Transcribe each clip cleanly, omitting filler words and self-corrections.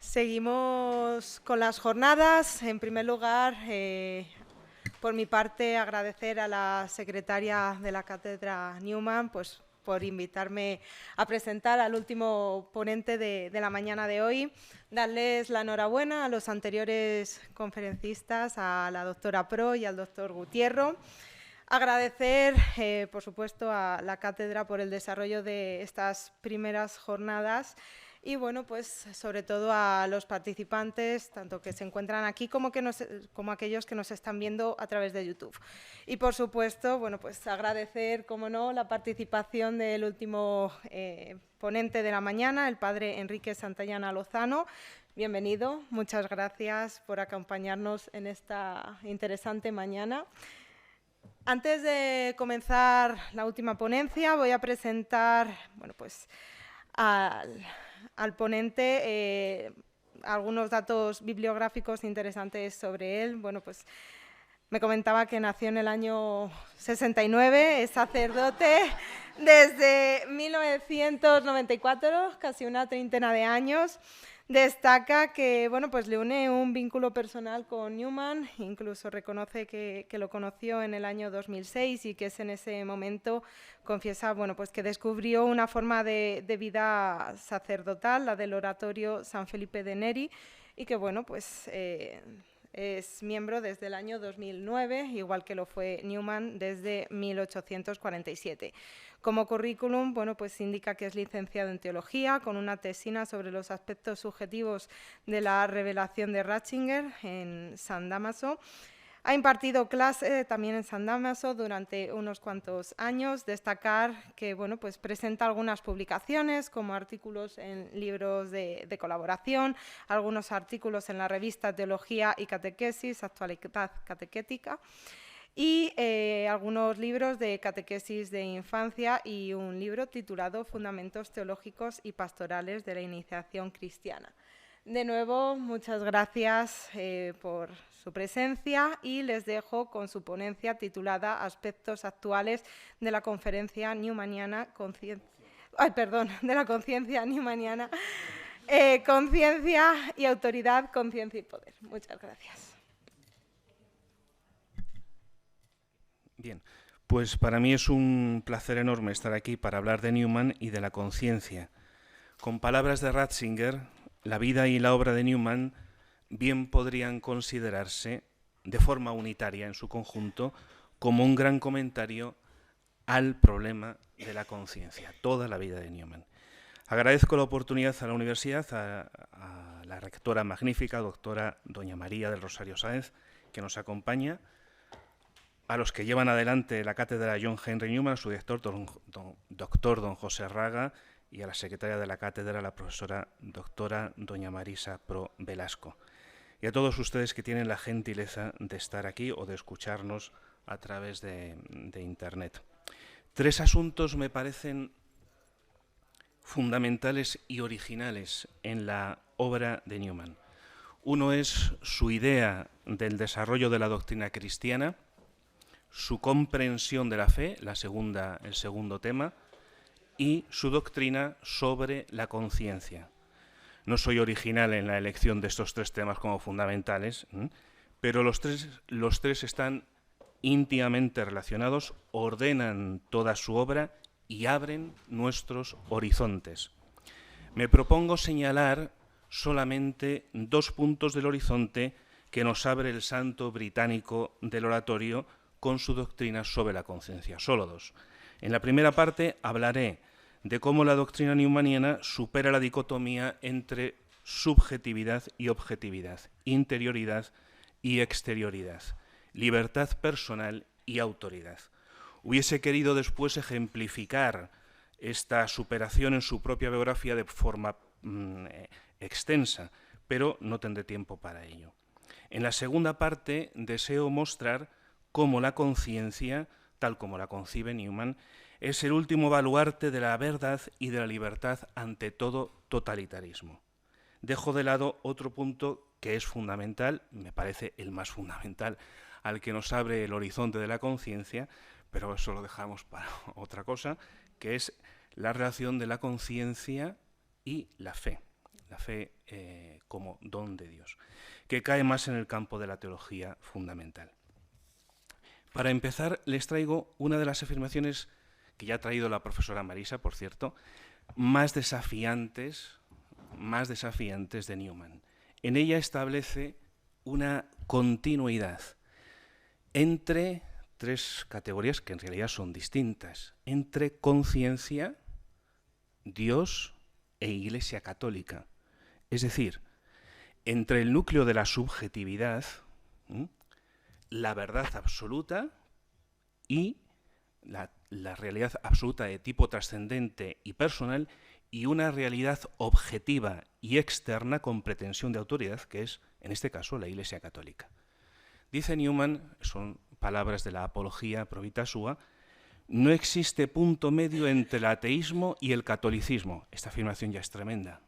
Seguimos con las jornadas. En primer lugar, por mi parte, agradecer a la secretaria de la Cátedra Newman pues, por invitarme a presentar al último ponente de la mañana de hoy. Darles la enhorabuena a los anteriores conferencistas, a la doctora Pro y al doctor Gutiérrez. Agradecer, por supuesto, a la Cátedra por el desarrollo de estas primeras jornadas y, bueno, pues sobre todo a los participantes, tanto que se encuentran aquí como aquellos que nos están viendo a través de YouTube. Y, por supuesto, bueno, pues agradecer, como no, la participación del último ponente de la mañana, el padre Enrique Santayana Lozano. Bienvenido, muchas gracias por acompañarnos en esta interesante mañana. Antes de comenzar la última ponencia, voy a presentar bueno, pues, al ponente algunos datos bibliográficos interesantes sobre él. Bueno, pues, me comentaba que nació en el año 69, es sacerdote desde 1994, casi una treintena de años. Destaca que bueno, pues le une un vínculo personal con Newman, incluso reconoce que lo conoció en el año 2006 y que es en ese momento, confiesa bueno, pues que descubrió una forma de vida sacerdotal, la del oratorio San Felipe de Neri, y que bueno, pues es miembro desde el año 2009, igual que lo fue Newman desde 1847. Como currículum, bueno, pues indica que es licenciado en Teología, con una tesina sobre los aspectos subjetivos de la revelación de Ratzinger en San Dámaso. Ha impartido clase también en San Dámaso durante unos cuantos años. Destacar que bueno, pues presenta algunas publicaciones, como artículos en libros de colaboración, algunos artículos en la revista Teología y Catequesis, Actualidad Catequética, y algunos libros de catequesis de infancia y un libro titulado Fundamentos teológicos y pastorales de la iniciación cristiana. De nuevo, muchas gracias por su presencia y les dejo con su ponencia titulada Aspectos actuales de la conferencia newmaniana, de la conciencia newmaniana, conciencia y autoridad, conciencia y poder. Muchas gracias. Bien, pues para mí es un placer enorme estar aquí para hablar de Newman y de la conciencia. Con palabras de Ratzinger, la vida y la obra de Newman bien podrían considerarse, de forma unitaria en su conjunto, como un gran comentario al problema de la conciencia, toda la vida de Newman. Agradezco la oportunidad a la universidad, a la rectora magnífica, doctora doña María del Rosario Sáenz, que nos acompaña, a los que llevan adelante la cátedra John Henry Newman, a su director, doctor don José Raga, y a la secretaria de la cátedra, la profesora doctora doña Marisa Pro Velasco. Y a todos ustedes que tienen la gentileza de estar aquí o de escucharnos a través de Internet. Tres asuntos me parecen fundamentales y originales en la obra de Newman. Uno es su idea del desarrollo de la doctrina cristiana, su comprensión de la fe, el segundo tema, y su doctrina sobre la conciencia. No soy original en la elección de estos tres temas como fundamentales, pero los tres están íntimamente relacionados, ordenan toda su obra y abren nuestros horizontes. Me propongo señalar solamente dos puntos del horizonte que nos abre el santo británico del oratorio con su doctrina sobre la conciencia, solo dos. En la primera parte hablaré de cómo la doctrina newmaniana supera la dicotomía entre subjetividad y objetividad, interioridad y exterioridad, libertad personal y autoridad. Hubiese querido después ejemplificar esta superación en su propia biografía de forma extensa, pero no tendré tiempo para ello. En la segunda parte deseo mostrar cómo la conciencia, tal como la concibe Newman, es el último baluarte de la verdad y de la libertad ante todo totalitarismo. Dejo de lado otro punto que es fundamental, me parece el más fundamental, al que nos abre el horizonte de la conciencia, pero eso lo dejamos para otra cosa, que es la relación de la conciencia y la fe. la fe como don de Dios, que cae más en el campo de la teología fundamental. Para empezar, les traigo una de las afirmaciones que ya ha traído la profesora Marisa, por cierto, más desafiantes de Newman. En ella establece una continuidad entre tres categorías que en realidad son distintas, entre conciencia, Dios e Iglesia Católica. Es decir, entre el núcleo de la subjetividad, la verdad absoluta y la realidad absoluta de tipo trascendente y personal, y una realidad objetiva y externa con pretensión de autoridad, que es, en este caso, la Iglesia Católica. Dice Newman, son palabras de la Apología Pro Vita Sua, no existe punto medio entre el ateísmo y el catolicismo. Esta afirmación ya es tremenda.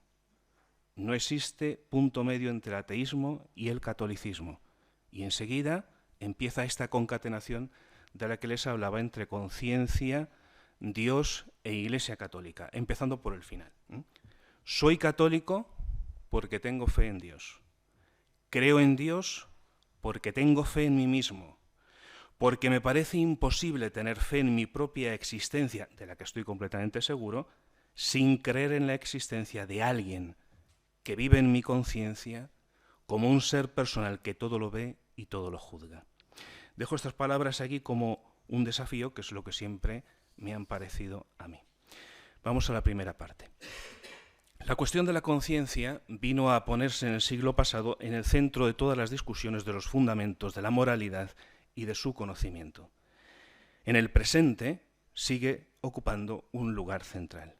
No existe punto medio entre el ateísmo y el catolicismo. Y enseguida empieza esta concatenación de la que les hablaba entre conciencia, Dios e Iglesia Católica, empezando por el final. Soy católico porque tengo fe en Dios. Creo en Dios porque tengo fe en mí mismo. Porque me parece imposible tener fe en mi propia existencia, de la que estoy completamente seguro, sin creer en la existencia de alguien que vive en mi conciencia como un ser personal que todo lo ve y todo lo juzga. Dejo estas palabras aquí como un desafío, que es lo que siempre me han parecido a mí. Vamos a la primera parte. La cuestión de la conciencia vino a ponerse en el siglo pasado en el centro de todas las discusiones de los fundamentos de la moralidad y de su conocimiento. En el presente sigue ocupando un lugar central.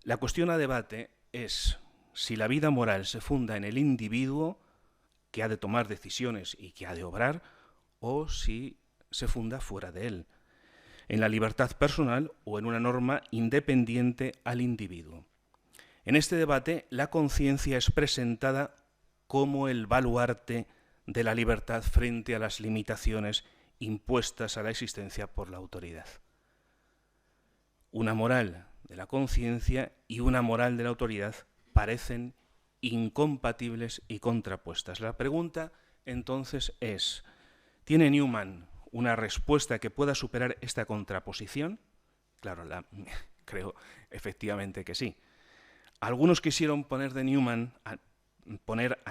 La cuestión a debate es si la vida moral se funda en el individuo que ha de tomar decisiones y que ha de obrar, o si se funda fuera de él, en la libertad personal o en una norma independiente al individuo. En este debate, la conciencia es presentada como el baluarte de la libertad frente a las limitaciones impuestas a la existencia por la autoridad. Una moral de la conciencia y una moral de la autoridad parecen incompatibles y contrapuestas. La pregunta, entonces, es: ¿tiene Newman una respuesta que pueda superar esta contraposición? Claro, creo efectivamente que sí. Algunos quisieron poner a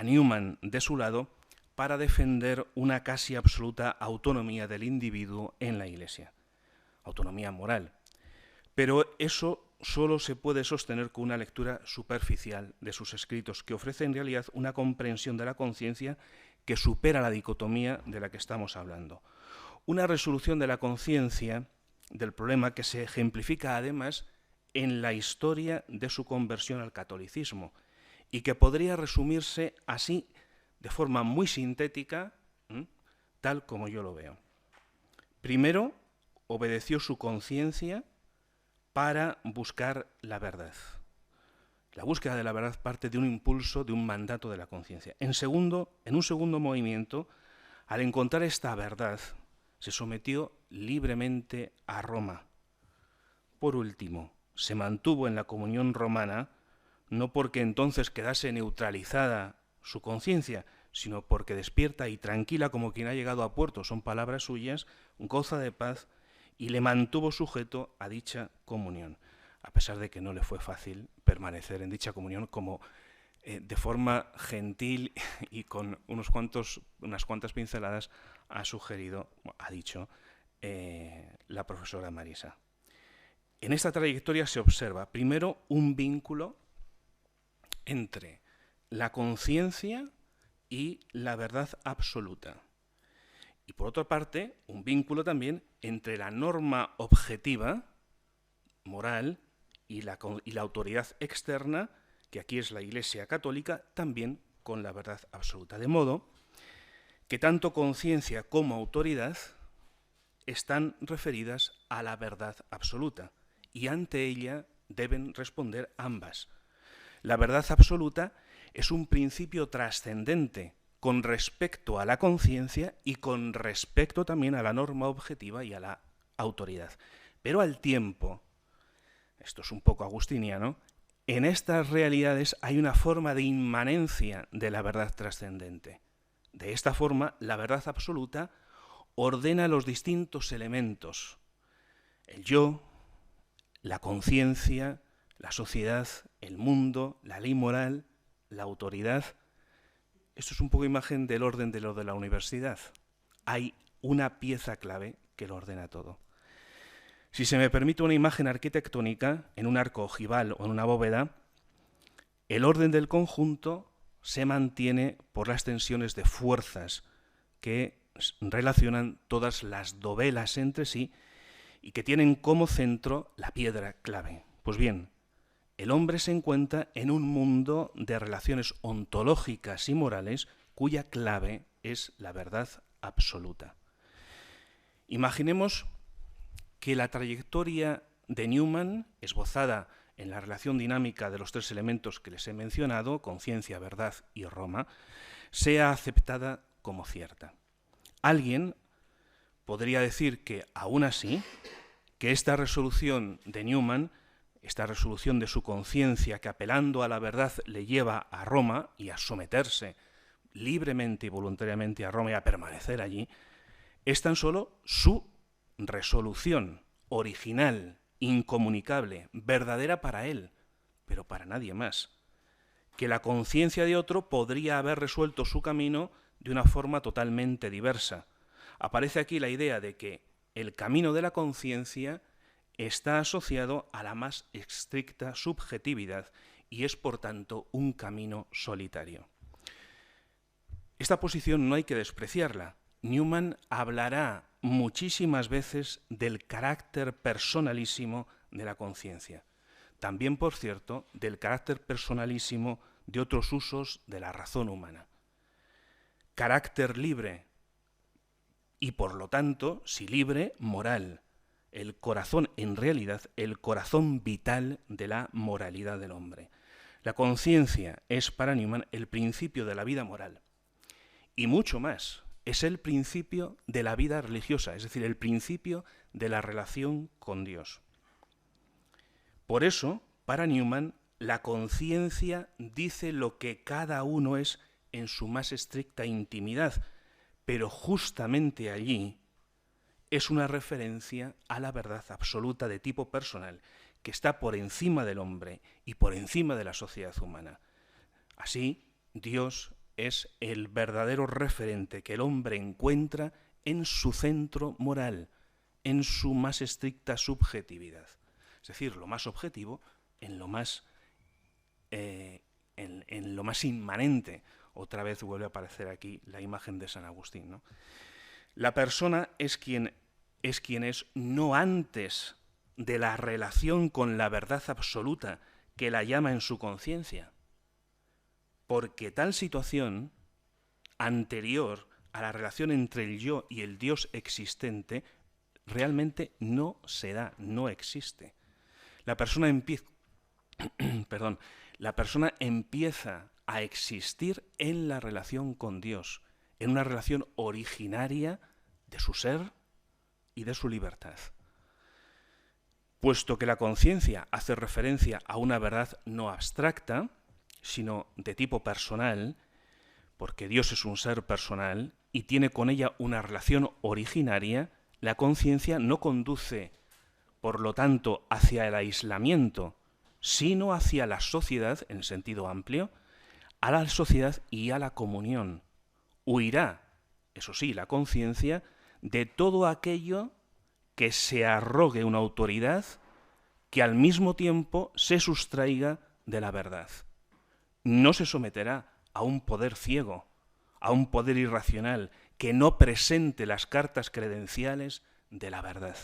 Newman de su lado para defender una casi absoluta autonomía del individuo en la Iglesia, autonomía moral. Pero eso solo se puede sostener con una lectura superficial de sus escritos, que ofrece en realidad una comprensión de la conciencia que supera la dicotomía de la que estamos hablando. Una resolución de la conciencia del problema que se ejemplifica además en la historia de su conversión al catolicismo y que podría resumirse así de forma muy sintética, tal como yo lo veo. Primero, obedeció su conciencia para buscar la verdad. La búsqueda de la verdad parte de un impulso, de un mandato de la conciencia. En un segundo movimiento, al encontrar esta verdad, se sometió libremente a Roma. Por último, se mantuvo en la comunión romana, no porque entonces quedase neutralizada su conciencia, sino porque despierta y tranquila como quien ha llegado a puerto, son palabras suyas, goza de paz, y le mantuvo sujeto a dicha comunión, a pesar de que no le fue fácil permanecer en dicha comunión, como de forma gentil y con unas cuantas pinceladas ha dicho la profesora Marisa. En esta trayectoria se observa, primero, un vínculo entre la conciencia y la verdad absoluta. Y por otra parte, un vínculo también entre la norma objetiva, moral, y la autoridad externa, que aquí es la Iglesia Católica, también con la verdad absoluta. De modo que tanto conciencia como autoridad están referidas a la verdad absoluta, y ante ella deben responder ambas. La verdad absoluta es un principio trascendente con respecto a la conciencia y con respecto también a la norma objetiva y a la autoridad. Pero al tiempo, esto es un poco agustiniano, en estas realidades hay una forma de inmanencia de la verdad trascendente. De esta forma, la verdad absoluta ordena los distintos elementos: el yo, la conciencia, la sociedad, el mundo, la ley moral, la autoridad. Esto es un poco imagen del orden de lo de la universidad. Hay una pieza clave que lo ordena todo. Si se me permite una imagen arquitectónica, en un arco ojival o en una bóveda, el orden del conjunto se mantiene por las tensiones de fuerzas que relacionan todas las dovelas entre sí y que tienen como centro la piedra clave. Pues bien, el hombre se encuentra en un mundo de relaciones ontológicas y morales cuya clave es la verdad absoluta. Imaginemos que la trayectoria de Newman, esbozada en la relación dinámica de los tres elementos que les he mencionado, conciencia, verdad y Roma, sea aceptada como cierta. Alguien podría decir que, aún así, que esta resolución de Newman, esta resolución de su conciencia que apelando a la verdad le lleva a Roma y a someterse libremente y voluntariamente a Roma y a permanecer allí, es tan solo su resolución original, incomunicable, verdadera para él, pero para nadie más. Que la conciencia de otro podría haber resuelto su camino de una forma totalmente diversa. Aparece aquí la idea de que el camino de la conciencia está asociado a la más estricta subjetividad y es, por tanto, un camino solitario. Esta posición no hay que despreciarla. Newman hablará muchísimas veces del carácter personalísimo de la conciencia. También, por cierto, del carácter personalísimo de otros usos de la razón humana. Carácter libre y, por lo tanto, si libre, moral. El corazón, en realidad, el corazón vital de la moralidad del hombre. La conciencia es para Newman el principio de la vida moral. Y mucho más, es el principio de la vida religiosa, es decir, el principio de la relación con Dios. Por eso, para Newman, la conciencia dice lo que cada uno es en su más estricta intimidad, pero justamente allí es una referencia a la verdad absoluta de tipo personal, que está por encima del hombre y por encima de la sociedad humana. Así, Dios es el verdadero referente que el hombre encuentra en su centro moral, en su más estricta subjetividad. Es decir, lo más objetivo en lo más inmanente. Otra vez vuelve a aparecer aquí la imagen de San Agustín, ¿no? La persona es quien es no antes de la relación con la verdad absoluta que la llama en su conciencia, porque tal situación anterior a la relación entre el yo y el Dios existente realmente no se da, no existe. La persona empieza a existir en la relación con Dios, en una relación originaria de su ser y de su libertad. Puesto que la conciencia hace referencia a una verdad no abstracta, sino de tipo personal, porque Dios es un ser personal y tiene con ella una relación originaria, la conciencia no conduce, por lo tanto, hacia el aislamiento, sino hacia la sociedad, en sentido amplio, a la sociedad y a la comunión. Huirá, eso sí, la conciencia, de todo aquello que se arrogue una autoridad que al mismo tiempo se sustraiga de la verdad. No se someterá a un poder ciego, a un poder irracional que no presente las cartas credenciales de la verdad.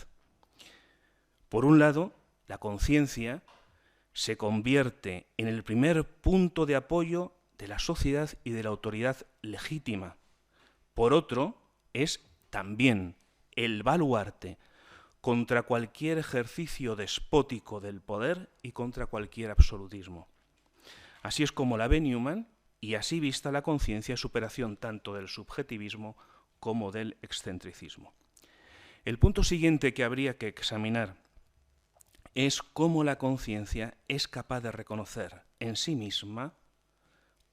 Por un lado, la conciencia se convierte en el primer punto de apoyo de la sociedad y de la autoridad legítima. Por otro, es también el baluarte contra cualquier ejercicio despótico del poder y contra cualquier absolutismo. Así es como la ve Newman, y así vista la conciencia es superación tanto del subjetivismo como del excentricismo. El punto siguiente que habría que examinar es cómo la conciencia es capaz de reconocer en sí misma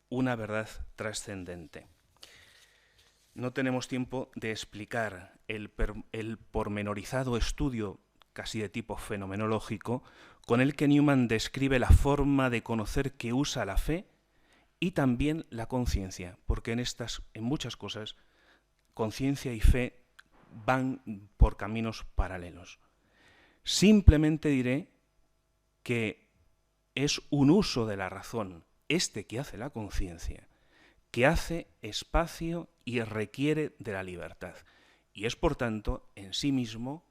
una verdad trascendente. No tenemos tiempo de explicar el pormenorizado estudio casi de tipo fenomenológico con el que Newman describe la forma de conocer que usa la fe y también la conciencia, porque en muchas cosas conciencia y fe van por caminos paralelos. Simplemente diré que es un uso de la razón, que hace la conciencia, que hace espacio y requiere de la libertad. Y es, por tanto, en sí mismo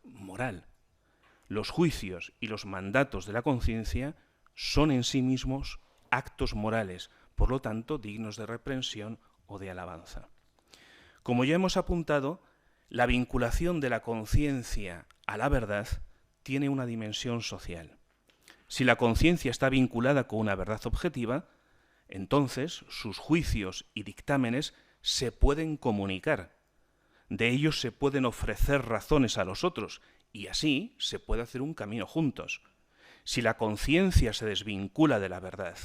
moral. Los juicios y los mandatos de la conciencia son en sí mismos actos morales, por lo tanto, dignos de reprensión o de alabanza. Como ya hemos apuntado, la vinculación de la conciencia a la verdad tiene una dimensión social. Si la conciencia está vinculada con una verdad objetiva, entonces sus juicios y dictámenes se pueden comunicar. De ellos se pueden ofrecer razones a los otros y así se puede hacer un camino juntos. Si la conciencia se desvincula de la verdad,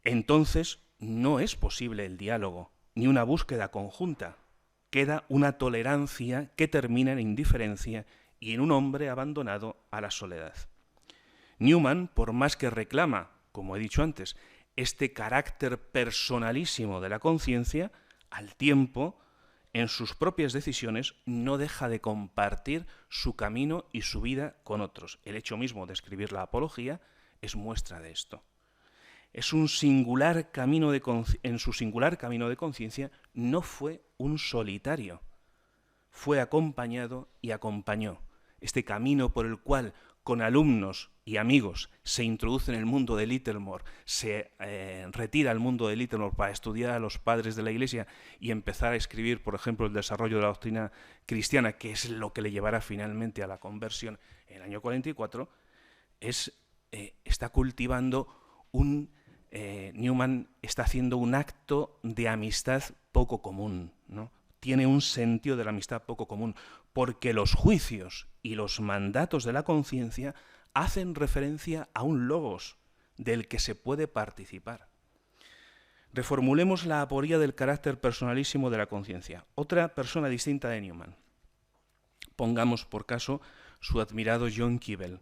entonces no es posible el diálogo ni una búsqueda conjunta. Queda una tolerancia que termina en indiferencia y en un hombre abandonado a la soledad. Newman, por más que reclama, como he dicho antes, este carácter personalísimo de la conciencia, al tiempo, en sus propias decisiones, no deja de compartir su camino y su vida con otros. El hecho mismo de escribir la Apología es muestra de esto. En su singular camino de conciencia no fue un solitario, fue acompañado y acompañó. Este camino por el cual con alumnos y amigos se introduce en el mundo de Littlemore, se retira al mundo de Littlemore para estudiar a los padres de la Iglesia y empezar a escribir, por ejemplo, el desarrollo de la doctrina cristiana, que es lo que le llevará finalmente a la conversión en el año 44, está cultivando Newman está haciendo un acto de amistad poco común, ¿no? Tiene un sentido de la amistad poco común, porque los juicios y los mandatos de la conciencia hacen referencia a un logos del que se puede participar. Reformulemos la aporía del carácter personalísimo de la conciencia. Otra persona distinta de Newman. Pongamos por caso su admirado John Keble.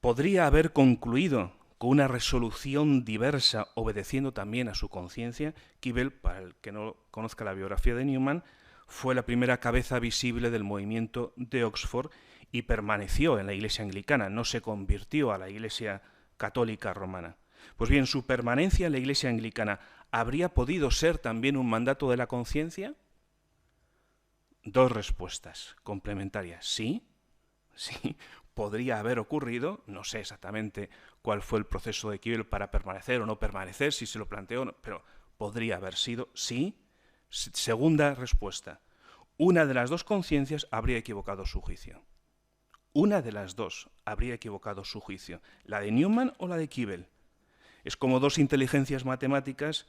Podría haber concluido con una resolución diversa, obedeciendo también a su conciencia. Keble, para el que no conozca la biografía de Newman, fue la primera cabeza visible del movimiento de Oxford y permaneció en la Iglesia anglicana, no se convirtió a la Iglesia católica romana. Pues bien, su permanencia en la Iglesia anglicana ¿habría podido ser también un mandato de la conciencia? Dos respuestas complementarias. Sí, podría haber ocurrido, no sé exactamente cuál fue el proceso de Keble para permanecer o no permanecer, si se lo planteó o no, pero podría haber sido sí. Segunda respuesta, una de las dos conciencias habría equivocado su juicio. Una de las dos habría equivocado su juicio, la de Newman o la de Keble. Es como dos inteligencias matemáticas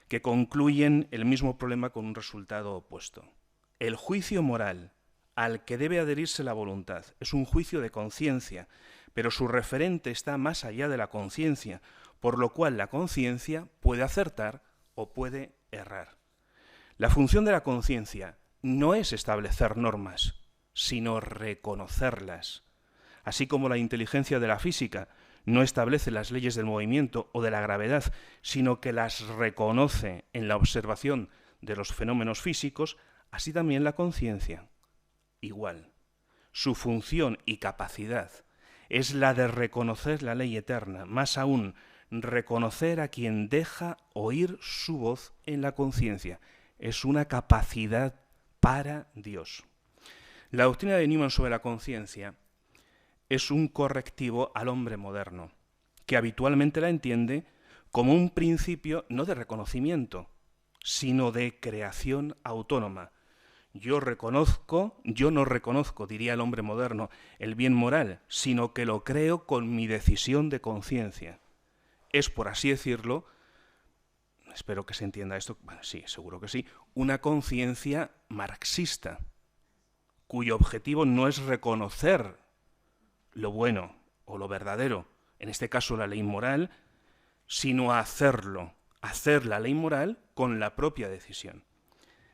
que concluyen el mismo problema con un resultado opuesto. El juicio moral al que debe adherirse la voluntad es un juicio de conciencia, pero su referente está más allá de la conciencia, por lo cual la conciencia puede acertar o puede errar. La función de la conciencia no es establecer normas, sino reconocerlas. Así como la inteligencia de la física no establece las leyes del movimiento o de la gravedad, sino que las reconoce en la observación de los fenómenos físicos, así también la conciencia. Igual, su función y capacidad es la de reconocer la ley eterna, más aún, reconocer a quien deja oír su voz en la conciencia. Es una capacidad para Dios. La doctrina de Newman sobre la conciencia es un correctivo al hombre moderno, que habitualmente la entiende como un principio no de reconocimiento, sino de creación autónoma. Yo no reconozco, diría el hombre moderno, el bien moral, sino que lo creo con mi decisión de conciencia. Es, por así decirlo, espero que se entienda esto, bueno, sí, seguro que sí, una conciencia marxista, cuyo objetivo no es reconocer lo bueno o lo verdadero, en este caso la ley moral, sino hacerlo, hacer la ley moral con la propia decisión.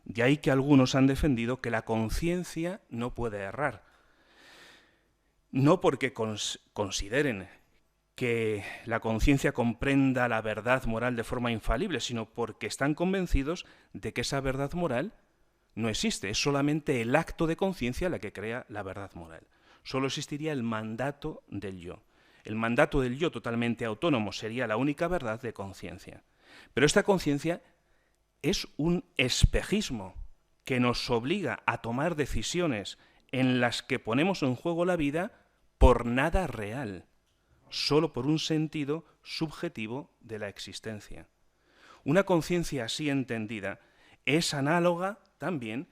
De ahí que algunos han defendido que la conciencia no puede errar. No porque consideren que la conciencia comprenda la verdad moral de forma infalible, sino porque están convencidos de que esa verdad moral no existe, es solamente el acto de conciencia la que crea la verdad moral. Solo existiría el mandato del yo. El mandato del yo totalmente autónomo sería la única verdad de conciencia. Pero esta conciencia es un espejismo que nos obliga a tomar decisiones en las que ponemos en juego la vida por nada real, solo por un sentido subjetivo de la existencia. Una conciencia así entendida es análoga también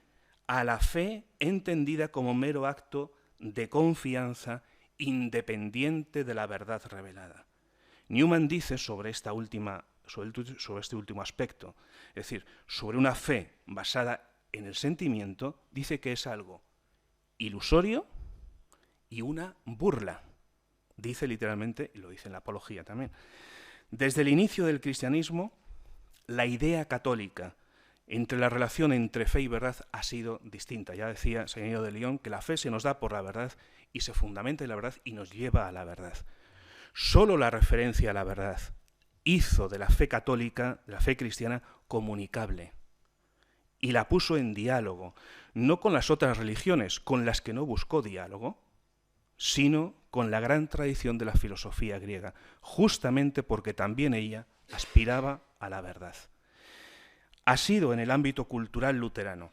a la fe entendida como mero acto de confianza independiente de la verdad revelada. Newman dice sobre este último aspecto, es decir, sobre una fe basada en el sentimiento, dice que es algo ilusorio y una burla. Dice literalmente, y lo dice en la Apología también. Desde el inicio del cristianismo, la idea católica entre la relación entre fe y verdad ha sido distinta. Ya decía San Ignazio de León que la fe se nos da por la verdad y se fundamenta en la verdad y nos lleva a la verdad. Solo la referencia a la verdad hizo de la fe católica, de la fe cristiana, comunicable. Y la puso en diálogo, no con las otras religiones, con las que no buscó diálogo, sino con la gran tradición de la filosofía griega, justamente porque también ella aspiraba a la verdad. Ha sido en el ámbito cultural luterano,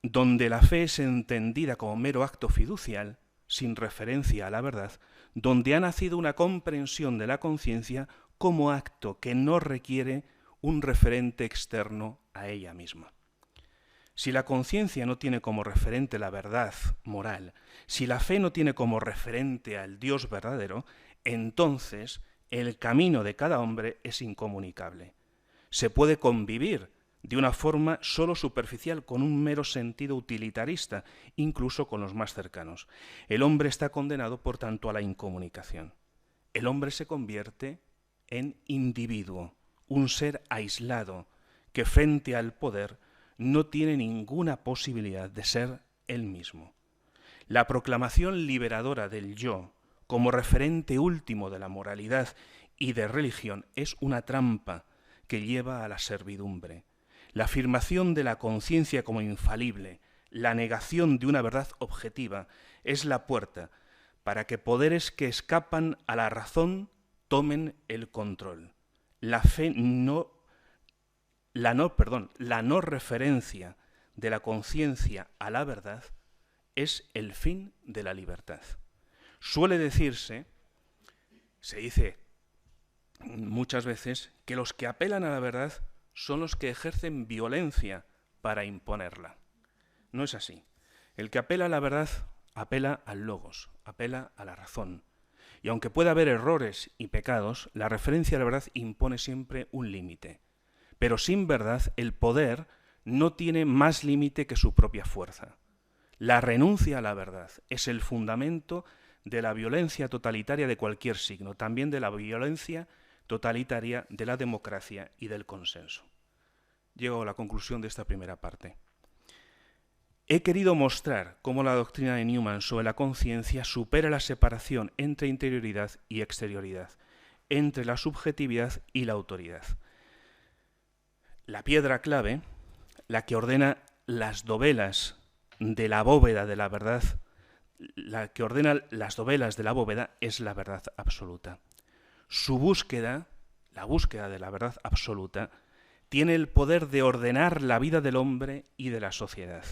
donde la fe es entendida como mero acto fiducial, sin referencia a la verdad, donde ha nacido una comprensión de la conciencia como acto que no requiere un referente externo a ella misma. Si la conciencia no tiene como referente la verdad moral, si la fe no tiene como referente al Dios verdadero, entonces el camino de cada hombre es incomunicable. Se puede convivir de una forma solo superficial, con un mero sentido utilitarista, incluso con los más cercanos. El hombre está condenado, por tanto, a la incomunicación. El hombre se convierte en individuo, un ser aislado, que frente al poder no tiene ninguna posibilidad de ser él mismo. La proclamación liberadora del yo, como referente último de la moralidad y de religión, es una trampa que lleva a la servidumbre. La afirmación de la conciencia como infalible, la negación de una verdad objetiva, es la puerta para que poderes que escapan a la razón tomen el control. La no referencia de la conciencia a la verdad es el fin de la libertad. Suele decirse, se dice muchas veces, que los que apelan a la verdad son los que ejercen violencia para imponerla. No es así. El que apela a la verdad apela al logos, apela a la razón. Y aunque pueda haber errores y pecados, la referencia a la verdad impone siempre un límite. Pero sin verdad, el poder no tiene más límite que su propia fuerza. La renuncia a la verdad es el fundamento de la violencia totalitaria de cualquier signo, también de la violencia totalitaria de la democracia y del consenso. Llego a la conclusión de esta primera parte. He querido mostrar cómo la doctrina de Newman sobre la conciencia supera la separación entre interioridad y exterioridad, entre la subjetividad y la autoridad. La piedra clave, la que ordena las dovelas de la bóveda de la verdad, la que ordena las dovelas de la bóveda es la verdad absoluta. Su búsqueda, la búsqueda de la verdad absoluta, tiene el poder de ordenar la vida del hombre y de la sociedad.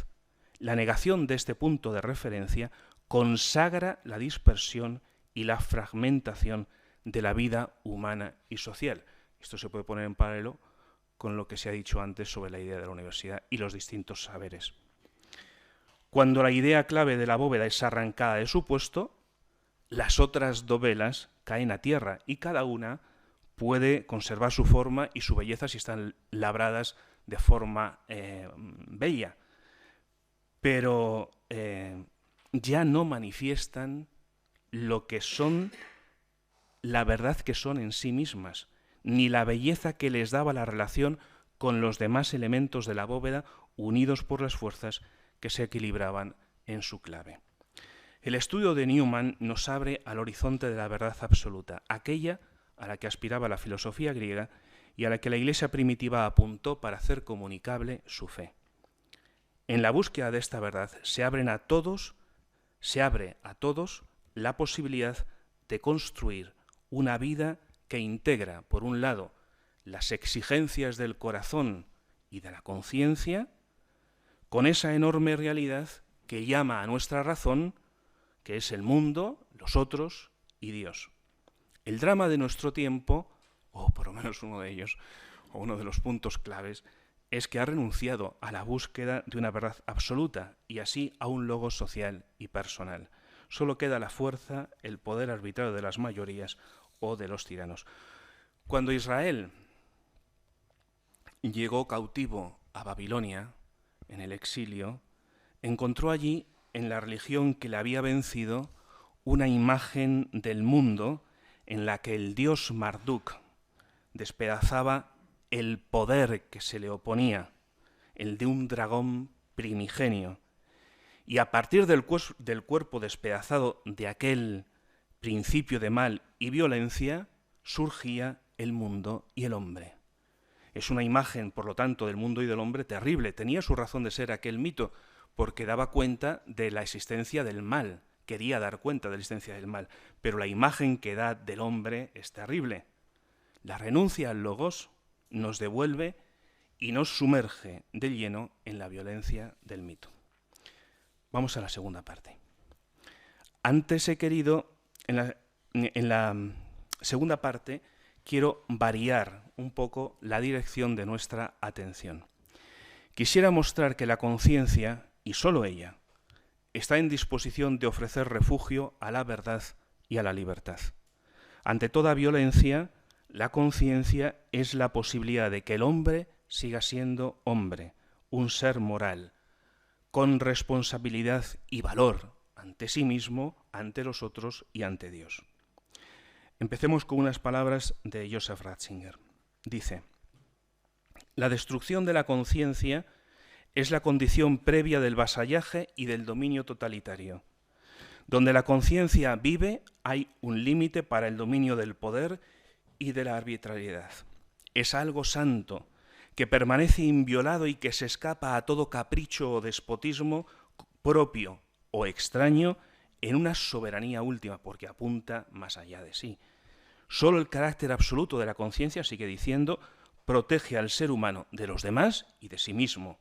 La negación de este punto de referencia consagra la dispersión y la fragmentación de la vida humana y social. Esto se puede poner en paralelo con lo que se ha dicho antes sobre la idea de la universidad y los distintos saberes. Cuando la idea clave de la bóveda es arrancada de su puesto, las otras dovelas caen a tierra y cada una puede conservar su forma y su belleza si están labradas de forma bella. Pero ya no manifiestan lo que son, la verdad que son en sí mismas, ni la belleza que les daba la relación con los demás elementos de la bóveda unidos por las fuerzas que se equilibraban en su clave. El estudio de Newman nos abre al horizonte de la verdad absoluta, aquella a la que aspiraba la filosofía griega y a la que la Iglesia primitiva apuntó para hacer comunicable su fe. En la búsqueda de esta verdad se abre a todos la posibilidad de construir una vida que integra, por un lado, las exigencias del corazón y de la conciencia, con esa enorme realidad que llama a nuestra razón, que es el mundo, los otros y Dios. El drama de nuestro tiempo, o por lo menos uno de ellos, o uno de los puntos claves, es que ha renunciado a la búsqueda de una verdad absoluta y así a un logos social y personal. Solo queda la fuerza, el poder arbitrario de las mayorías o de los tiranos. Cuando Israel llegó cautivo a Babilonia, en el exilio, encontró allí, en la religión que le había vencido, una imagen del mundo en la que el dios Marduk despedazaba el poder que se le oponía, el de un dragón primigenio. Y a partir del cuerpo despedazado de aquel principio de mal y violencia, surgía el mundo y el hombre. Es una imagen, por lo tanto, del mundo y del hombre terrible. Tenía su razón de ser aquel mito, porque daba cuenta de la existencia del mal, quería dar cuenta de la existencia del mal, pero la imagen que da del hombre es terrible. La renuncia al logos nos devuelve y nos sumerge de lleno en la violencia del mito. Vamos a la segunda parte. Antes he querido, en la segunda parte, quiero variar un poco la dirección de nuestra atención. Quisiera mostrar que la conciencia, y solo ella, está en disposición de ofrecer refugio a la verdad y a la libertad. Ante toda violencia, la conciencia es la posibilidad de que el hombre siga siendo hombre, un ser moral, con responsabilidad y valor ante sí mismo, ante los otros y ante Dios. Empecemos con unas palabras de Joseph Ratzinger. Dice: la destrucción de la conciencia es la condición previa del vasallaje y del dominio totalitario. Donde la conciencia vive, hay un límite para el dominio del poder y de la arbitrariedad. Es algo santo, que permanece inviolado y que se escapa a todo capricho o despotismo propio o extraño en una soberanía última, porque apunta más allá de sí. Solo el carácter absoluto de la conciencia, sigue diciendo, protege al ser humano de los demás y de sí mismo.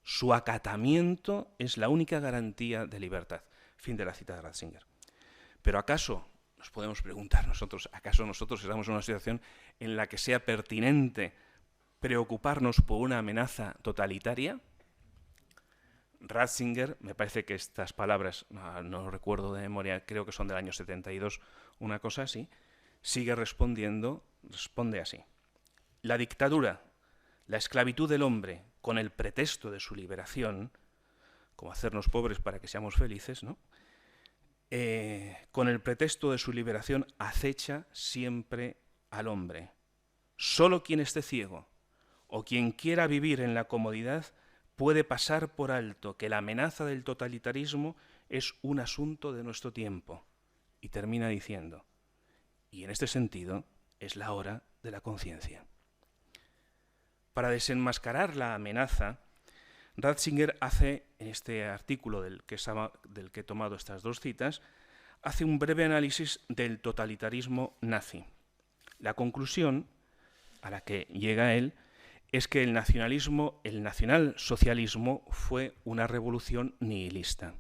Su acatamiento es la única garantía de libertad. Fin de la cita de Ratzinger. Pero ¿acaso, nos podemos preguntar nosotros, acaso nosotros estamos en una situación en la que sea pertinente preocuparnos por una amenaza totalitaria? Ratzinger, me parece que estas palabras, no recuerdo de memoria, creo que son del año 72, una cosa así, responde así. La dictadura, la esclavitud del hombre, con el pretexto de su liberación, como hacernos pobres para que seamos felices, ¿no? Con el pretexto de su liberación acecha siempre al hombre. Solo quien esté ciego o quien quiera vivir en la comodidad puede pasar por alto que la amenaza del totalitarismo es un asunto de nuestro tiempo. Y termina diciendo, y en este sentido es la hora de la conciencia. Para desenmascarar la amenaza, Ratzinger hace, en este artículo del que he tomado estas dos citas, hace un breve análisis del totalitarismo nazi. La conclusión a la que llega él es que el nacionalsocialismo fue una revolución nihilista.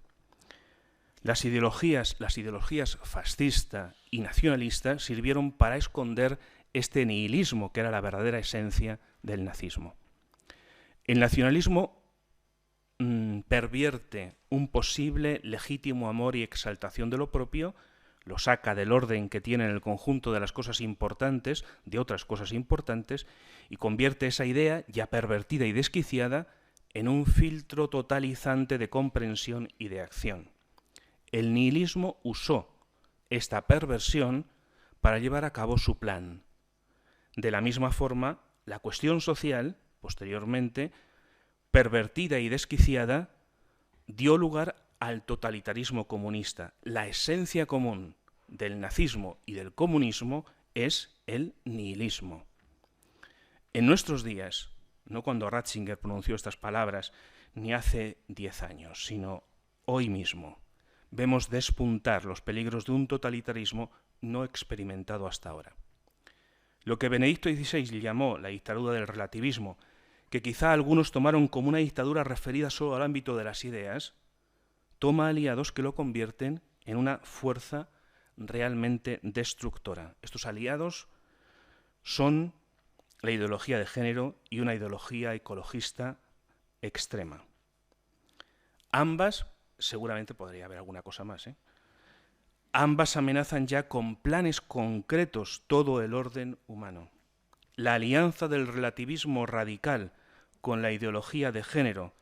Las ideologías fascista y nacionalista sirvieron para esconder este nihilismo, que era la verdadera esencia del nazismo. El nacionalismo pervierte un posible legítimo amor y exaltación de lo propio, lo saca del orden que tiene en el conjunto de las cosas importantes, de otras cosas importantes, y convierte esa idea, ya pervertida y desquiciada, en un filtro totalizante de comprensión y de acción. El nihilismo usó esta perversión para llevar a cabo su plan. De la misma forma, la cuestión social, posteriormente, pervertida y desquiciada, dio lugar al totalitarismo comunista. La esencia común del nazismo y del comunismo es el nihilismo. En nuestros días, no cuando Ratzinger pronunció estas palabras, ni hace 10 años, sino hoy mismo, vemos despuntar los peligros de un totalitarismo no experimentado hasta ahora. Lo que Benedicto XVI llamó la dictadura del relativismo, que quizá algunos tomaron como una dictadura referida solo al ámbito de las ideas, toma aliados que lo convierten en una fuerza realmente destructora. Estos aliados son la ideología de género y una ideología ecologista extrema. Ambas, seguramente podría haber alguna cosa más, ambas amenazan ya con planes concretos todo el orden humano. La alianza del relativismo radical con la ideología de género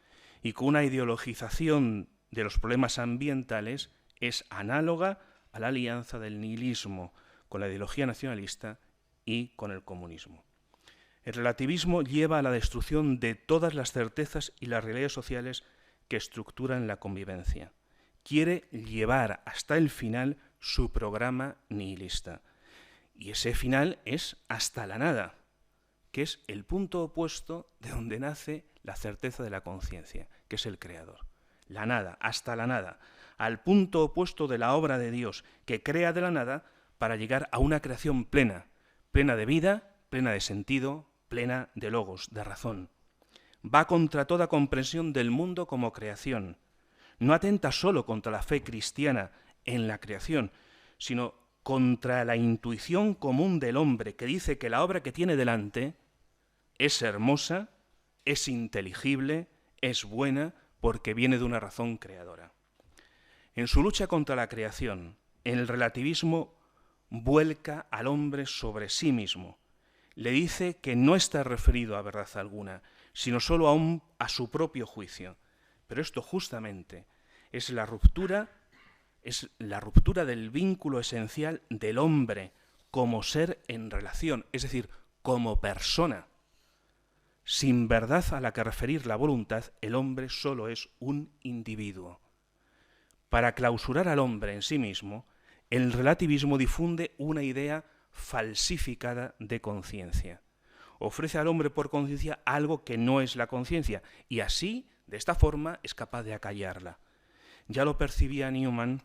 y con una ideologización de los problemas ambientales es análoga a la alianza del nihilismo con la ideología nacionalista y con el comunismo. El relativismo lleva a la destrucción de todas las certezas y las realidades sociales que estructuran la convivencia. Quiere llevar hasta el final su programa nihilista. Y ese final es hasta la nada, que es el punto opuesto de donde nace la certeza de la conciencia, que es el Creador. La nada, hasta la nada, al punto opuesto de la obra de Dios, que crea de la nada para llegar a una creación plena, plena de vida, plena de sentido, plena de logos, de razón. Va contra toda comprensión del mundo como creación. No atenta solo contra la fe cristiana en la creación, sino contra la intuición común del hombre que dice que la obra que tiene delante es hermosa, es inteligible, es buena, porque viene de una razón creadora. En su lucha contra la creación, el relativismo vuelca al hombre sobre sí mismo. Le dice que no está referido a verdad alguna, sino solo a su propio juicio. Pero esto justamente es la ruptura del vínculo esencial del hombre como ser en relación, es decir, como persona. Sin verdad a la que referir la voluntad, el hombre solo es un individuo. Para clausurar al hombre en sí mismo, el relativismo difunde una idea falsificada de conciencia. Ofrece al hombre por conciencia algo que no es la conciencia y así, de esta forma, es capaz de acallarla. Ya lo percibía Newman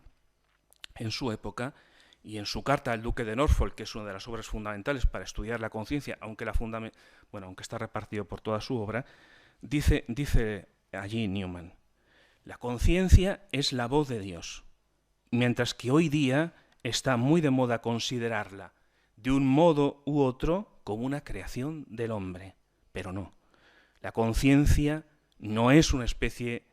en su época y en su carta al duque de Norfolk, que es una de las obras fundamentales para estudiar la conciencia, aunque está repartido por toda su obra, dice allí Newman: la conciencia es la voz de Dios, mientras que hoy día está muy de moda considerarla de un modo u otro como una creación del hombre. Pero no, la conciencia no es una especie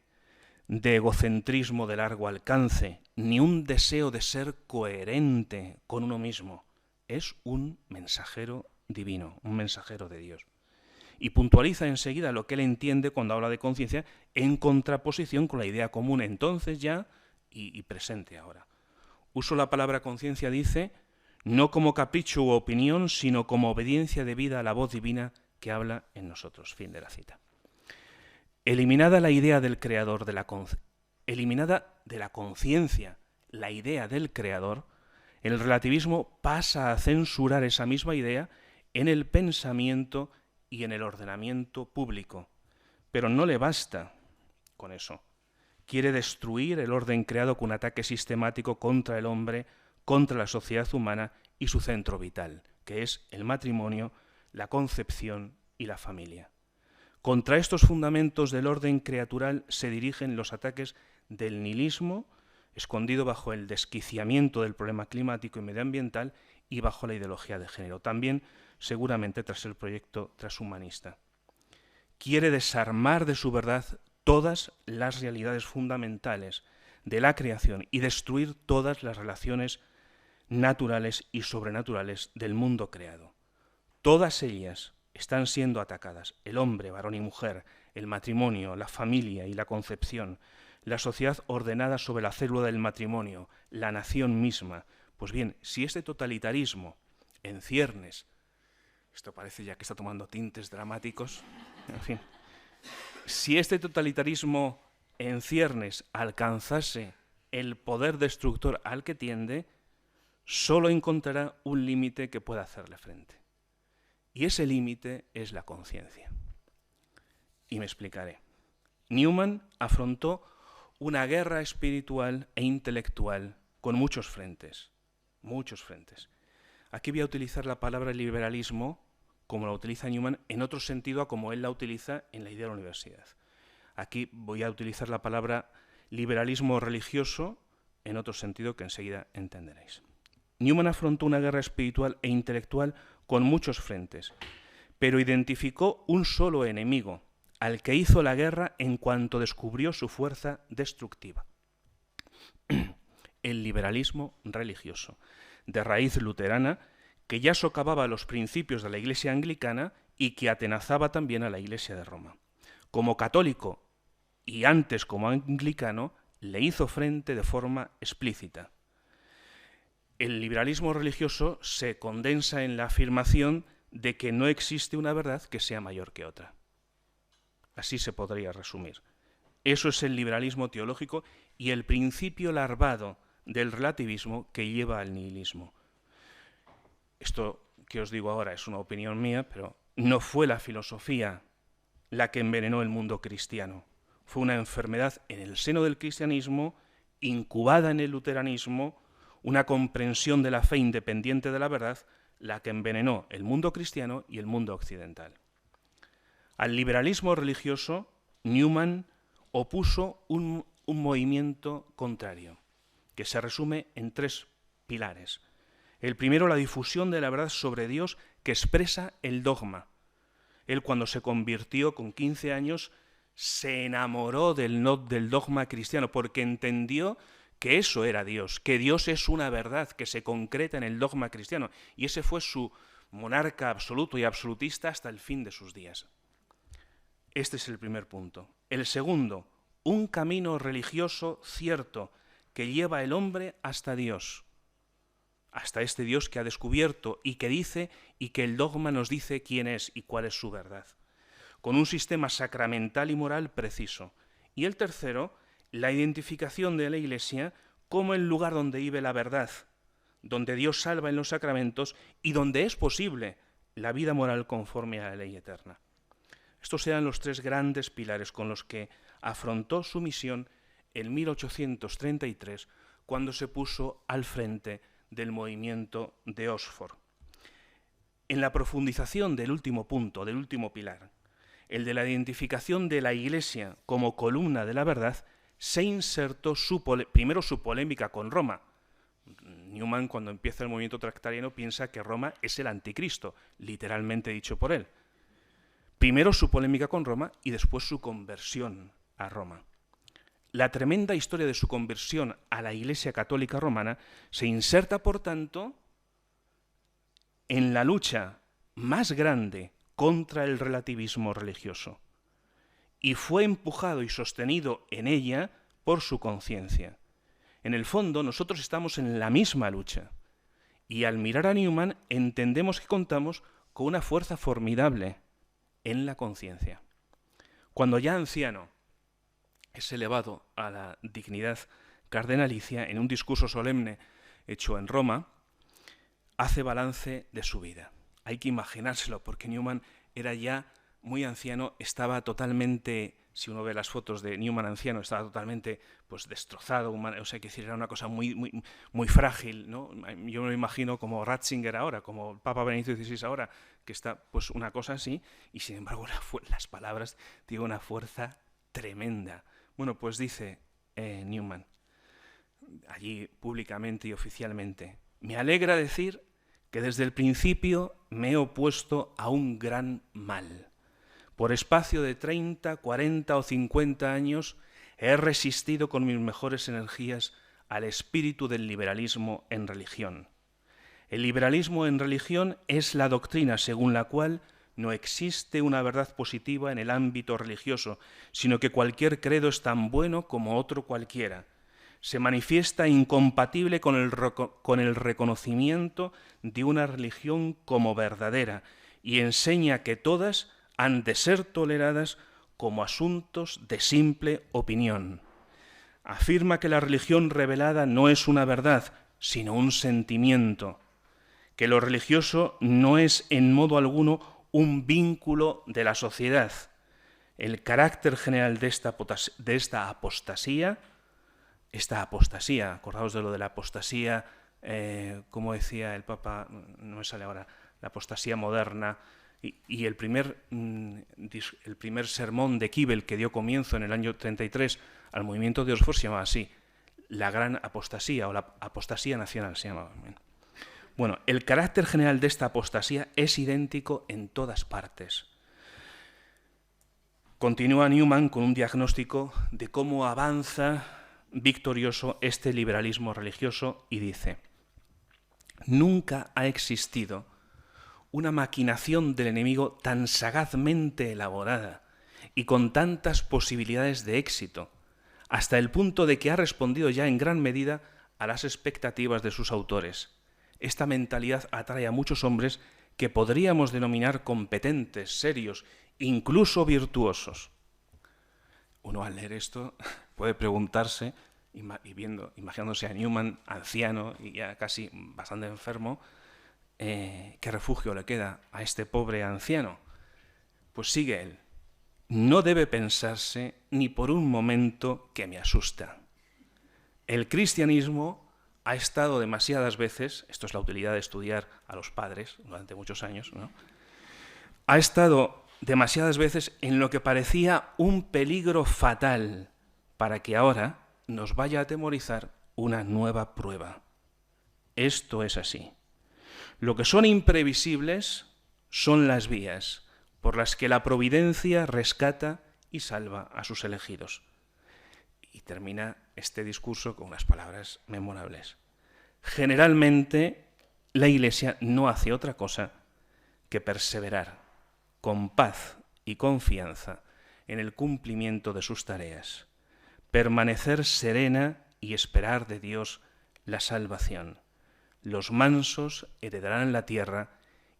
de egocentrismo de largo alcance, ni un deseo de ser coherente con uno mismo. Es un mensajero divino, un mensajero de Dios. Y puntualiza enseguida lo que él entiende cuando habla de conciencia en contraposición con la idea común entonces ya y presente ahora. Uso la palabra conciencia, dice, no como capricho u opinión, sino como obediencia debida a la voz divina que habla en nosotros. Fin de la cita. Eliminada la idea del creador, eliminada de la conciencia la idea del creador, el relativismo pasa a censurar esa misma idea en el pensamiento y en el ordenamiento público. Pero no le basta con eso. Quiere destruir el orden creado con un ataque sistemático contra el hombre, contra la sociedad humana y su centro vital, que es el matrimonio, la concepción y la familia. Contra estos fundamentos del orden creatural se dirigen los ataques del nihilismo, escondido bajo el desquiciamiento del problema climático y medioambiental y bajo la ideología de género, también seguramente tras el proyecto transhumanista. Quiere desarmar de su verdad todas las realidades fundamentales de la creación y destruir todas las relaciones naturales y sobrenaturales del mundo creado. Todas ellas están siendo atacadas: el hombre, varón y mujer, el matrimonio, la familia y la concepción, la sociedad ordenada sobre la célula del matrimonio, la nación misma. Pues bien, si este totalitarismo en ciernes, esto parece ya que está tomando tintes dramáticos, en fin, si este totalitarismo en ciernes alcanzase el poder destructor al que tiende, solo encontrará un límite que pueda hacerle frente. Y ese límite es la conciencia. Y me explicaré. Newman afrontó una guerra espiritual e intelectual con muchos frentes. Muchos frentes. Aquí voy a utilizar la palabra liberalismo como la utiliza Newman, en otro sentido a como él la utiliza en la idea de la universidad. Aquí voy a utilizar la palabra liberalismo religioso en otro sentido que enseguida entenderéis. Newman afrontó una guerra espiritual e intelectual con muchos frentes, pero identificó un solo enemigo, al que hizo la guerra en cuanto descubrió su fuerza destructiva. El liberalismo religioso, de raíz luterana, que ya socavaba los principios de la Iglesia anglicana y que atenazaba también a la Iglesia de Roma. Como católico y antes como anglicano, le hizo frente de forma explícita. El liberalismo religioso se condensa en la afirmación de que no existe una verdad que sea mayor que otra. Así se podría resumir. Eso es el liberalismo teológico y el principio larvado del relativismo que lleva al nihilismo. Esto que os digo ahora es una opinión mía, pero no fue la filosofía la que envenenó el mundo cristiano. Fue una enfermedad en el seno del cristianismo, incubada en el luteranismo, una comprensión de la fe independiente de la verdad, la que envenenó el mundo cristiano y el mundo occidental. Al liberalismo religioso, Newman opuso un movimiento contrario, que se resume en 3 pilares. El primero, la difusión de la verdad sobre Dios que expresa el dogma. Él, cuando se convirtió con 15 años, se enamoró del dogma cristiano porque entendió que eso era Dios, que Dios es una verdad que se concreta en el dogma cristiano. Y ese fue su monarca absoluto y absolutista hasta el fin de sus días. Este es el primer punto. El segundo, un camino religioso cierto que lleva al hombre hasta Dios. Hasta este Dios que ha descubierto y que dice y que el dogma nos dice quién es y cuál es su verdad. Con un sistema sacramental y moral preciso. Y el tercero, la identificación de la Iglesia como el lugar donde vive la verdad, donde Dios salva en los sacramentos y donde es posible la vida moral conforme a la ley eterna. Estos eran los 3 grandes pilares con los que afrontó su misión en 1833, cuando se puso al frente del movimiento de Oxford. En la profundización del último punto, del último pilar, el de la identificación de la Iglesia como columna de la verdad, se insertó primero su polémica con Roma. Newman, cuando empieza el movimiento tractariano, piensa que Roma es el anticristo, literalmente dicho por él. Primero su polémica con Roma y después su conversión a Roma. La tremenda historia de su conversión a la Iglesia Católica Romana se inserta, por tanto, en la lucha más grande contra el relativismo religioso, y fue empujado y sostenido en ella por su conciencia. En el fondo, nosotros estamos en la misma lucha, y al mirar a Newman entendemos que contamos con una fuerza formidable en la conciencia. Cuando ya anciano es elevado a la dignidad cardenalicia, en un discurso solemne hecho en Roma, hace balance de su vida. Hay que imaginárselo, porque Newman era ya muy anciano, estaba totalmente, si uno ve las fotos de Newman anciano, estaba totalmente destrozado, o sea, que era una cosa muy frágil, ¿no? Yo me lo imagino como Ratzinger ahora, como el Papa Benedicto XVI ahora, que está una cosa así, y sin embargo las palabras tienen una fuerza tremenda. Bueno, pues dice Newman, allí públicamente y oficialmente, me alegra decir que desde el principio me he opuesto a un gran mal. Por espacio de 30, 40 o 50 años he resistido con mis mejores energías al espíritu del liberalismo en religión. El liberalismo en religión es la doctrina según la cual No existe una verdad positiva en el ámbito religioso, sino que cualquier credo es tan bueno como otro cualquiera. Se manifiesta incompatible con el reconocimiento de una religión como verdadera y enseña que todas han de ser toleradas como asuntos de simple opinión. Afirma que la religión revelada no es una verdad, sino un sentimiento, que lo religioso no es en modo alguno un vínculo de la sociedad. El carácter general de esta apostasía, acordaos de lo de la apostasía, como decía el Papa, no me sale ahora, la apostasía moderna, y el primer sermón de Kibel que dio comienzo en el año 33 al movimiento de Oxford se llamaba así, la gran apostasía o la apostasía nacional se llamaba. Bueno, el carácter general de esta apostasía es idéntico en todas partes. Continúa Newman con un diagnóstico de cómo avanza victorioso este liberalismo religioso y dice: nunca ha existido una maquinación del enemigo tan sagazmente elaborada y con tantas posibilidades de éxito, hasta el punto de que ha respondido ya en gran medida a las expectativas de sus autores. Esta mentalidad atrae a muchos hombres que podríamos denominar competentes, serios, incluso virtuosos. Uno al leer esto puede preguntarse, imaginándose a Newman anciano y ya casi bastante enfermo, ¿qué refugio le queda a este pobre anciano? Pues sigue él. No debe pensarse ni por un momento que me asusta. El cristianismo ha estado demasiadas veces, esto es la utilidad de estudiar a los padres durante muchos años, ¿no? Ha estado demasiadas veces en lo que parecía un peligro fatal para que ahora nos vaya a atemorizar una nueva prueba. Esto es así. Lo que son imprevisibles son las vías por las que la providencia rescata y salva a sus elegidos. Y termina este discurso con unas palabras memorables. Generalmente, la Iglesia no hace otra cosa que perseverar con paz y confianza en el cumplimiento de sus tareas, permanecer serena y esperar de Dios la salvación. Los mansos heredarán la tierra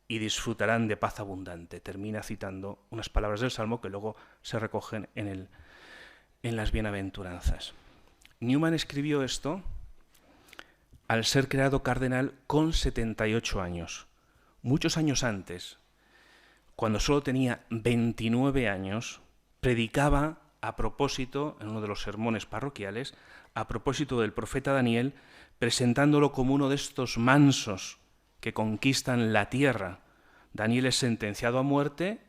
y disfrutarán de paz abundante. Termina citando unas palabras del Salmo que luego se recogen en las bienaventuranzas. Newman escribió esto al ser creado cardenal con 78 años. Muchos años antes, cuando solo tenía 29 años, predicaba a propósito, en uno de los sermones parroquiales, a propósito del profeta Daniel, presentándolo como uno de estos mansos que conquistan la tierra. Daniel es sentenciado a muerte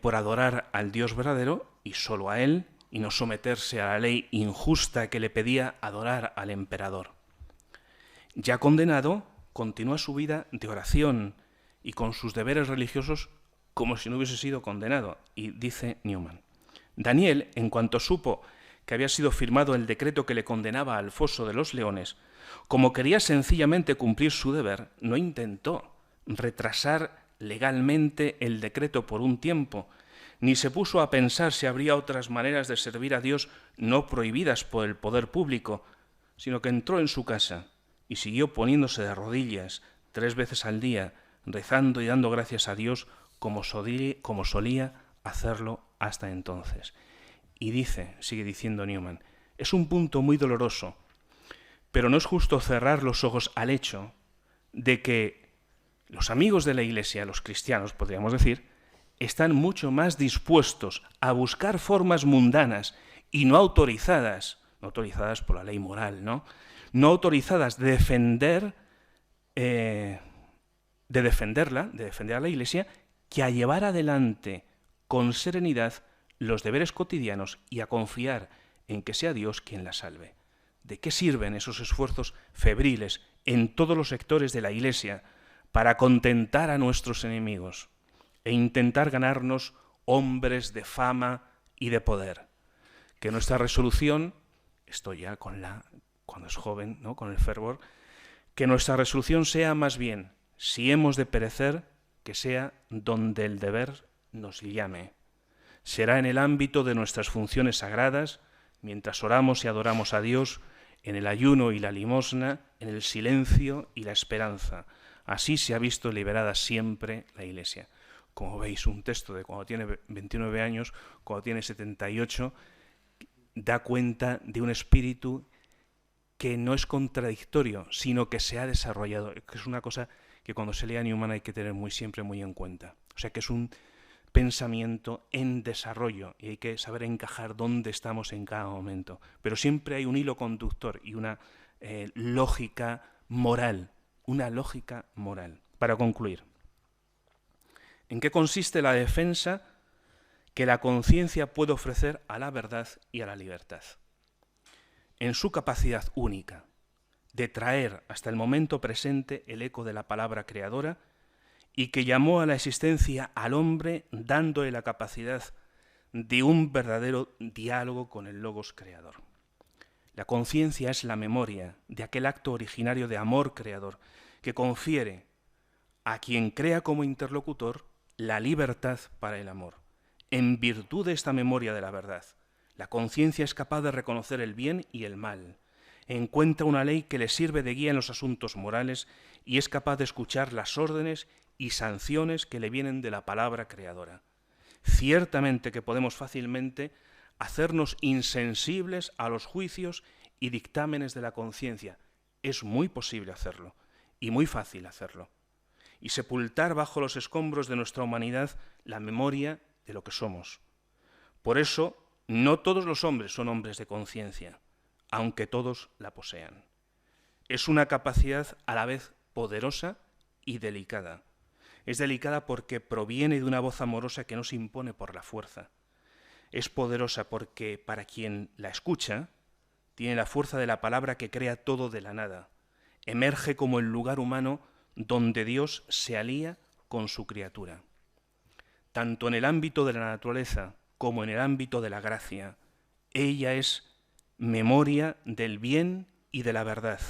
por adorar al Dios verdadero y solo a él, y no someterse a la ley injusta que le pedía adorar al emperador. Ya condenado, continúa su vida de oración y con sus deberes religiosos como si no hubiese sido condenado. Y dice Newman: Daniel, en cuanto supo que había sido firmado el decreto que le condenaba al foso de los leones, como quería sencillamente cumplir su deber, no intentó retrasar legalmente el decreto por un tiempo, ni se puso a pensar si habría otras maneras de servir a Dios no prohibidas por el poder público, sino que entró en su casa y siguió poniéndose de rodillas 3 veces al día, rezando y dando gracias a Dios como solía hacerlo hasta entonces. Y dice, sigue diciendo Newman, es un punto muy doloroso, pero no es justo cerrar los ojos al hecho de que los amigos de la Iglesia, los cristianos, podríamos decir, están mucho más dispuestos a buscar formas mundanas y no autorizadas por la ley moral, no autorizadas de defender a la Iglesia, que a llevar adelante con serenidad los deberes cotidianos y a confiar en que sea Dios quien la salve. ¿De qué sirven esos esfuerzos febriles en todos los sectores de la Iglesia para contentar a nuestros enemigos e intentar ganarnos hombres de fama y de poder? Que nuestra resolución, esto ya cuando es joven, ¿no?, con el fervor, que nuestra resolución sea más bien, si hemos de perecer, que sea donde el deber nos llame. Será en el ámbito de nuestras funciones sagradas, mientras oramos y adoramos a Dios, en el ayuno y la limosna, en el silencio y la esperanza. Así se ha visto liberada siempre la Iglesia. Como veis, un texto de cuando tiene 29 años, cuando tiene 78, da cuenta de un espíritu que no es contradictorio, sino que se ha desarrollado, que es una cosa que cuando se lee a Newman hay que tener siempre muy en cuenta. O sea que es un pensamiento en desarrollo y hay que saber encajar dónde estamos en cada momento. Pero siempre hay un hilo conductor y una lógica moral, Para concluir, ¿en qué consiste la defensa que la conciencia puede ofrecer a la verdad y a la libertad? En su capacidad única de traer hasta el momento presente el eco de la palabra creadora y que llamó a la existencia al hombre dándole la capacidad de un verdadero diálogo con el Logos creador. La conciencia es la memoria de aquel acto originario de amor creador que confiere a quien crea como interlocutor la libertad para el amor. En virtud de esta memoria de la verdad, la conciencia es capaz de reconocer el bien y el mal, encuentra una ley que le sirve de guía en los asuntos morales y es capaz de escuchar las órdenes y sanciones que le vienen de la palabra creadora. Ciertamente que podemos fácilmente hacernos insensibles a los juicios y dictámenes de la conciencia. Es muy posible hacerlo y muy fácil hacerlo. Y sepultar bajo los escombros de nuestra humanidad la memoria de lo que somos. Por eso, no todos los hombres son hombres de conciencia, aunque todos la posean. Es una capacidad a la vez poderosa y delicada. Es delicada porque proviene de una voz amorosa que no se impone por la fuerza. Es poderosa porque para quien la escucha, tiene la fuerza de la palabra que crea todo de la nada. Emerge como el lugar humano donde Dios se alía con su criatura. Tanto en el ámbito de la naturaleza como en el ámbito de la gracia, ella es memoria del bien y de la verdad.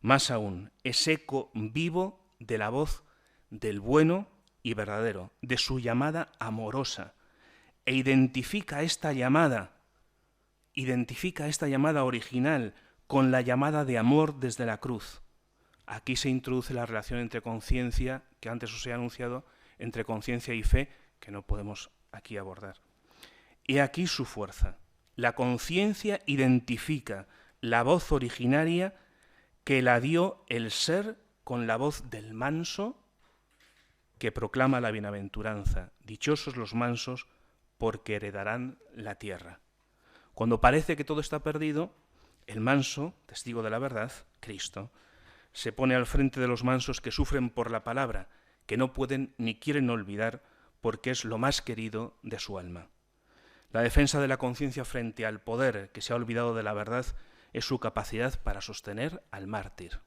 Más aún, es eco vivo de la voz del bueno y verdadero, de su llamada amorosa, e identifica esta llamada original con la llamada de amor desde la cruz. Aquí se introduce la relación entre conciencia, que antes os he anunciado, entre conciencia y fe, que no podemos aquí abordar. He aquí su fuerza. La conciencia identifica la voz originaria que la dio el ser con la voz del manso que proclama la bienaventuranza. Dichosos los mansos, porque heredarán la tierra. Cuando parece que todo está perdido, el manso, testigo de la verdad, Cristo, se pone al frente de los mansos que sufren por la palabra, que no pueden ni quieren olvidar porque es lo más querido de su alma. La defensa de la conciencia frente al poder que se ha olvidado de la verdad es su capacidad para sostener al mártir.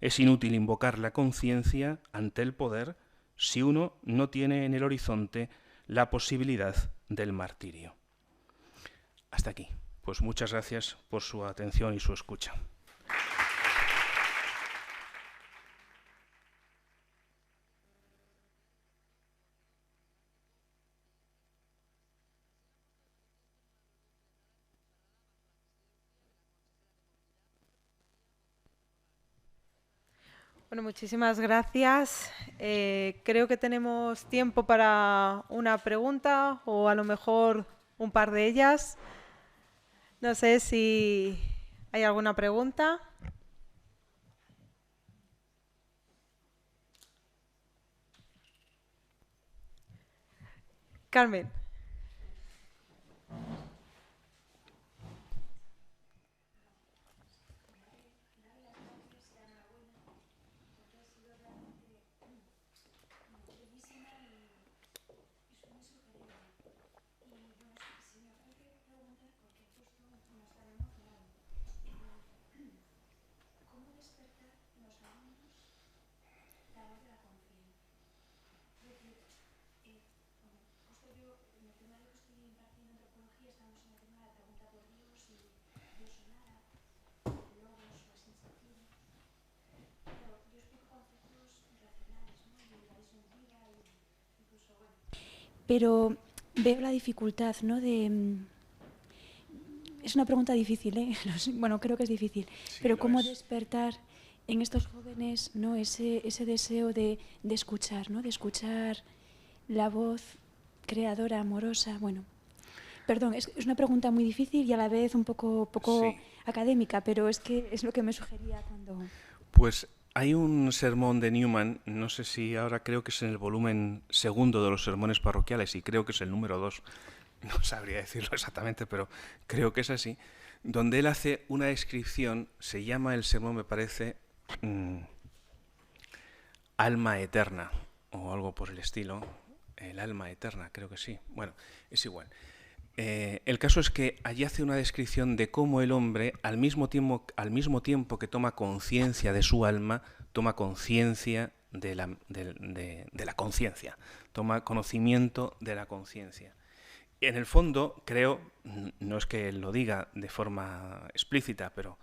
Es inútil invocar la conciencia ante el poder si uno no tiene en el horizonte la posibilidad del martirio. Hasta aquí. Pues muchas gracias por su atención y su escucha. Bueno, muchísimas gracias. Creo que tenemos tiempo para una pregunta o a lo mejor un par de ellas. No sé si hay alguna pregunta. Carmen. pero veo la dificultad, ¿no? Es una pregunta difícil, ¿eh? Bueno, creo que es difícil. Sí, pero ¿cómo despertar en estos jóvenes, ¿no? ese deseo de escuchar, ¿no? De escuchar la voz creadora, amorosa? Bueno, perdón, es una pregunta muy difícil y a la vez un poco sí, académica, pero es que es lo que me sugería cuando... Pues hay un sermón de Newman, no sé si ahora, creo que es en el volumen 2 de los sermones parroquiales y creo que es el número 2, no sabría decirlo exactamente, pero creo que es así, donde él hace una descripción, se llama el sermón, me parece, Alma Eterna, o algo por el estilo, el alma eterna, creo que sí, bueno, es igual. El caso es que allí hace una descripción de cómo el hombre, al mismo tiempo que toma conciencia de su alma, toma conciencia de la conciencia, toma conocimiento de la conciencia. En el fondo, creo, no es que él lo diga de forma explícita, pero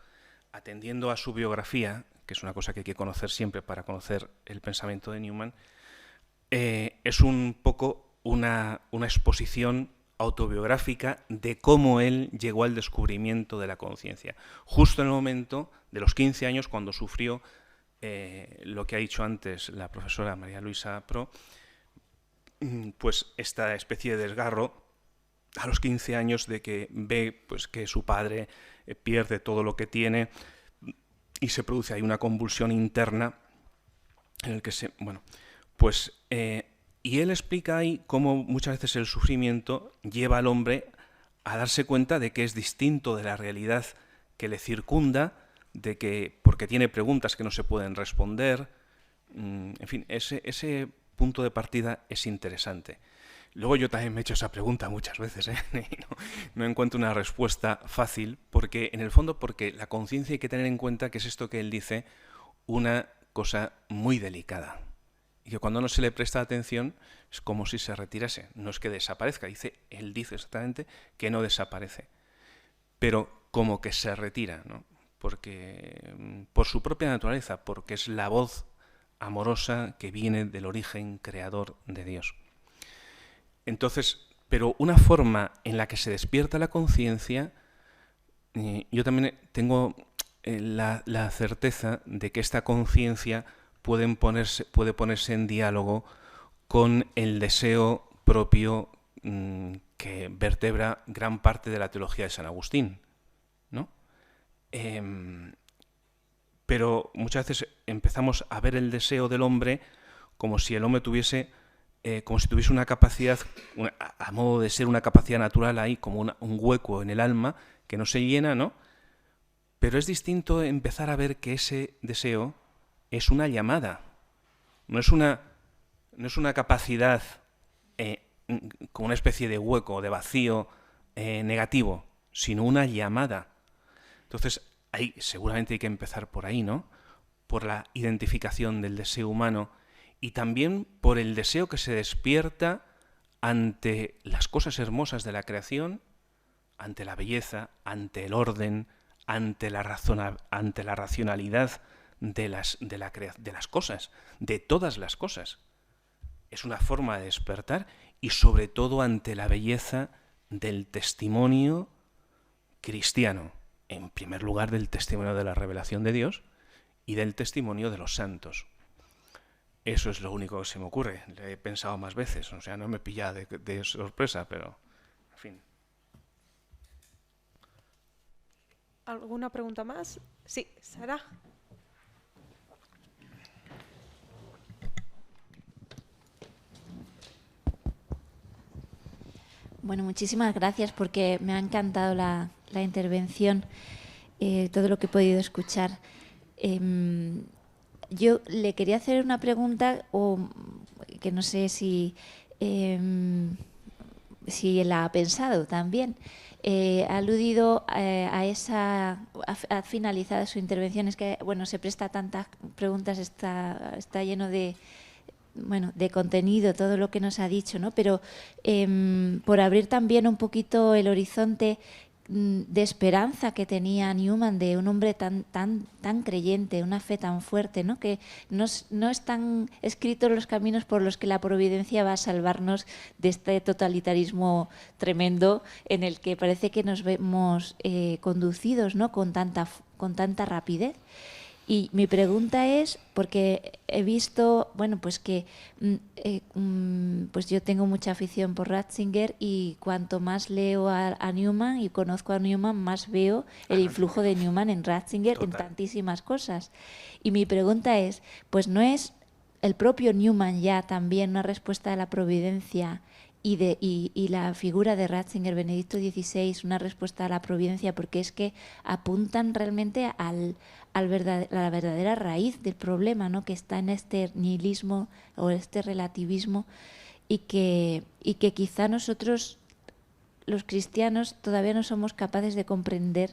atendiendo a su biografía, que es una cosa que hay que conocer siempre para conocer el pensamiento de Newman, es un poco una exposición autobiográfica de cómo él llegó al descubrimiento de la conciencia. Justo en el momento de los 15 años, cuando sufrió lo que ha dicho antes la profesora María Luisa Pro, pues esta especie de desgarro a los 15 años de que ve pues, que su padre pierde todo lo que tiene y se produce ahí una convulsión interna en el que se... Bueno, pues... y él explica ahí cómo muchas veces el sufrimiento lleva al hombre a darse cuenta de que es distinto de la realidad que le circunda, de que porque tiene preguntas que no se pueden responder. En fin, ese punto de partida es interesante. Luego yo también me he hecho esa pregunta muchas veces, ¿eh? No encuentro una respuesta fácil, porque en el fondo, porque la conciencia hay que tener en cuenta que es esto que él dice, una cosa muy delicada. Y que cuando no se le presta atención es como si se retirase. No es que desaparezca, él dice exactamente que no desaparece, pero como que se retira, ¿no? Porque por su propia naturaleza, porque es la voz amorosa que viene del origen creador de Dios. Entonces, pero una forma en la que se despierta la conciencia, yo también tengo la certeza de que esta conciencia puede ponerse en diálogo con el deseo propio que vertebra gran parte de la teología de San Agustín, ¿no? Pero muchas veces empezamos a ver el deseo del hombre como si el hombre tuviese una capacidad, a modo de ser una capacidad natural ahí, como un hueco en el alma que no se llena, ¿no? Pero es distinto empezar a ver que ese deseo es una llamada, no es una capacidad como una especie de hueco, de vacío negativo, sino una llamada. Entonces, seguramente hay que empezar por ahí, ¿no? Por la identificación del deseo humano y también por el deseo que se despierta ante las cosas hermosas de la creación, ante la belleza, ante el orden, ante la racionalidad de las cosas, de todas las cosas. Es una forma de despertar y sobre todo ante la belleza del testimonio cristiano. En primer lugar, del testimonio de la revelación de Dios y del testimonio de los santos. Eso es lo único que se me ocurre. Le he pensado más veces, o sea, no me pilla de sorpresa, pero en fin. ¿Alguna pregunta más? Sí, Sara. Bueno, muchísimas gracias porque me ha encantado la intervención, todo lo que he podido escuchar. Yo le quería hacer una pregunta, que no sé si la ha pensado también. Ha aludido ha finalizado su intervención, es que bueno, se presta a tantas preguntas, está lleno de contenido, todo lo que nos ha dicho, ¿no? Pero por abrir también un poquito el horizonte, de esperanza que tenía Newman, de un hombre tan creyente, una fe tan fuerte, ¿no? Que no están escritos los caminos por los que la providencia va a salvarnos de este totalitarismo tremendo en el que parece que nos vemos conducidos, ¿no? con tanta rapidez. Y mi pregunta es, porque he visto, bueno, pues que pues yo tengo mucha afición por Ratzinger, y cuanto más leo a Newman y conozco a Newman, más veo el influjo de Newman en Ratzinger. Total. En tantísimas cosas. Y mi pregunta es, pues ¿no es el propio Newman ya también una respuesta a la providencia y la figura de Ratzinger, Benedicto XVI, una respuesta a la providencia, porque es que apuntan realmente a la verdadera raíz del problema, ¿no? Que está en este nihilismo o este relativismo, y que quizá nosotros, los cristianos, todavía no somos capaces de comprender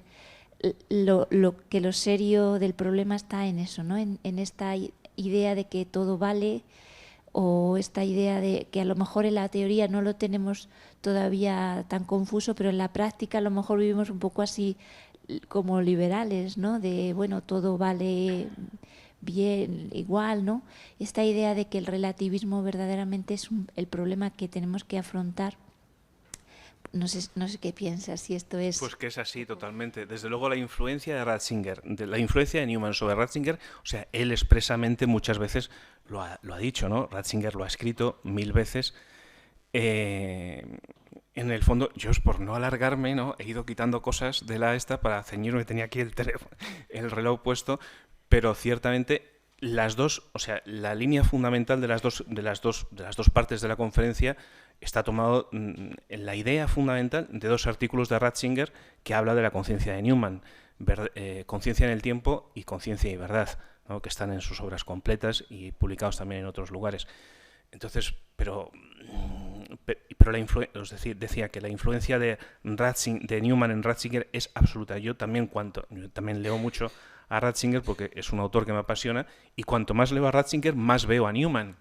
que lo serio del problema está en eso, ¿no? En esta idea de que todo vale, o esta idea de que a lo mejor en la teoría no lo tenemos todavía tan confuso, pero en la práctica a lo mejor vivimos un poco así como liberales, ¿no? De, bueno, todo vale bien, igual, ¿no? Esta idea de que el relativismo verdaderamente es el problema que tenemos que afrontar. No sé qué piensas, si esto es... Pues que es así totalmente. Desde luego la influencia de Ratzinger, la influencia de Newman sobre Ratzinger, o sea, él expresamente muchas veces lo ha dicho, ¿no? Ratzinger lo ha escrito 1000 veces. En el fondo, yo por no alargarme, ¿no? He ido quitando cosas de esta para ceñirme, tenía aquí el reloj puesto, pero ciertamente las dos, o sea, la línea fundamental de las dos partes de la conferencia está tomado en la idea fundamental de 2 artículos de Ratzinger que habla de la conciencia de Newman, Conciencia en el tiempo y Conciencia y verdad, ¿no? Que están en sus obras completas y publicados también en otros lugares. Entonces, pero decía que la influencia de Newman en Ratzinger es absoluta. Yo también leo mucho a Ratzinger porque es un autor que me apasiona, y cuanto más leo a Ratzinger, más veo a Newman,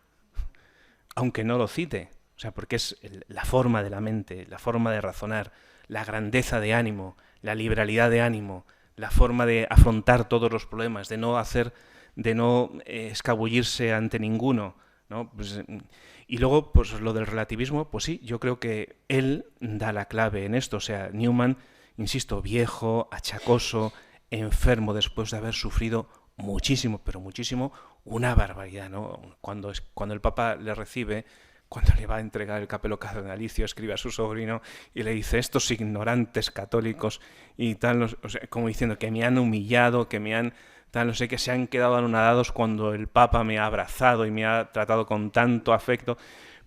aunque no lo cite. O sea, porque es la forma de la mente, la forma de razonar, la grandeza de ánimo, la liberalidad de ánimo, la forma de afrontar todos los problemas, de no escabullirse ante ninguno, ¿no? Pues, y luego, pues lo del relativismo, pues sí, yo creo que él da la clave en esto. O sea, Newman, insisto, viejo, achacoso, enfermo, después de haber sufrido muchísimo, pero muchísimo, una barbaridad, ¿no? Cuando el Papa le recibe, cuando le va a entregar el capelo cardenalicio, escribe a su sobrino y le dice: estos ignorantes católicos y tal, o sea, como diciendo que me han humillado, que me han tal, no sé, que se han quedado anonadados cuando el Papa me ha abrazado y me ha tratado con tanto afecto.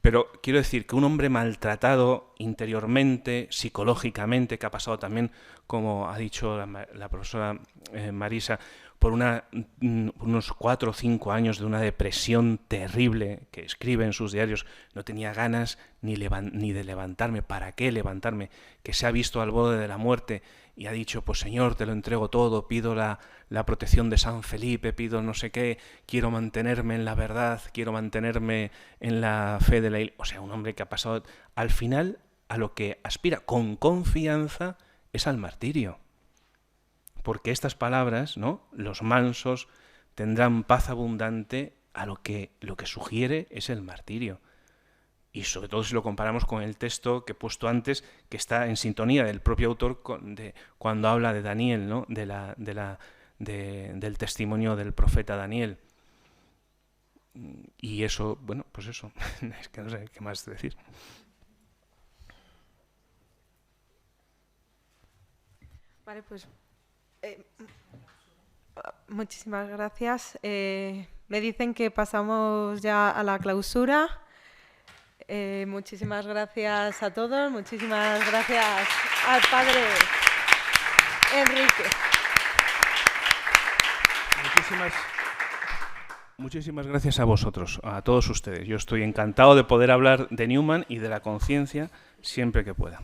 Pero quiero decir que un hombre maltratado interiormente, psicológicamente, que ha pasado también, como ha dicho la profesora Marisa, por unos 4 o 5 años de una depresión terrible, que escribe en sus diarios, no tenía ganas ni de levantarme. ¿Para qué levantarme? Que se ha visto al borde de la muerte y ha dicho: pues Señor, te lo entrego todo, pido la protección de San Felipe, pido no sé qué, quiero mantenerme en la verdad, quiero mantenerme en la fe de la Iglesia. O sea, un hombre que ha pasado, al final, a lo que aspira con confianza es al martirio. Porque estas palabras, ¿no? Los mansos tendrán paz abundante, a lo que sugiere es el martirio. Y sobre todo si lo comparamos con el texto que he puesto antes, que está en sintonía del propio autor cuando habla de Daniel, ¿no? Del testimonio del profeta Daniel. Y eso, bueno, pues eso, es que no sé qué más decir. Vale, pues muchísimas gracias. Me dicen que pasamos ya a la clausura. Muchísimas gracias a todos, muchísimas gracias al padre Enrique. Muchísimas gracias a vosotros, a todos ustedes. Yo estoy encantado de poder hablar de Newman y de la conciencia siempre que pueda.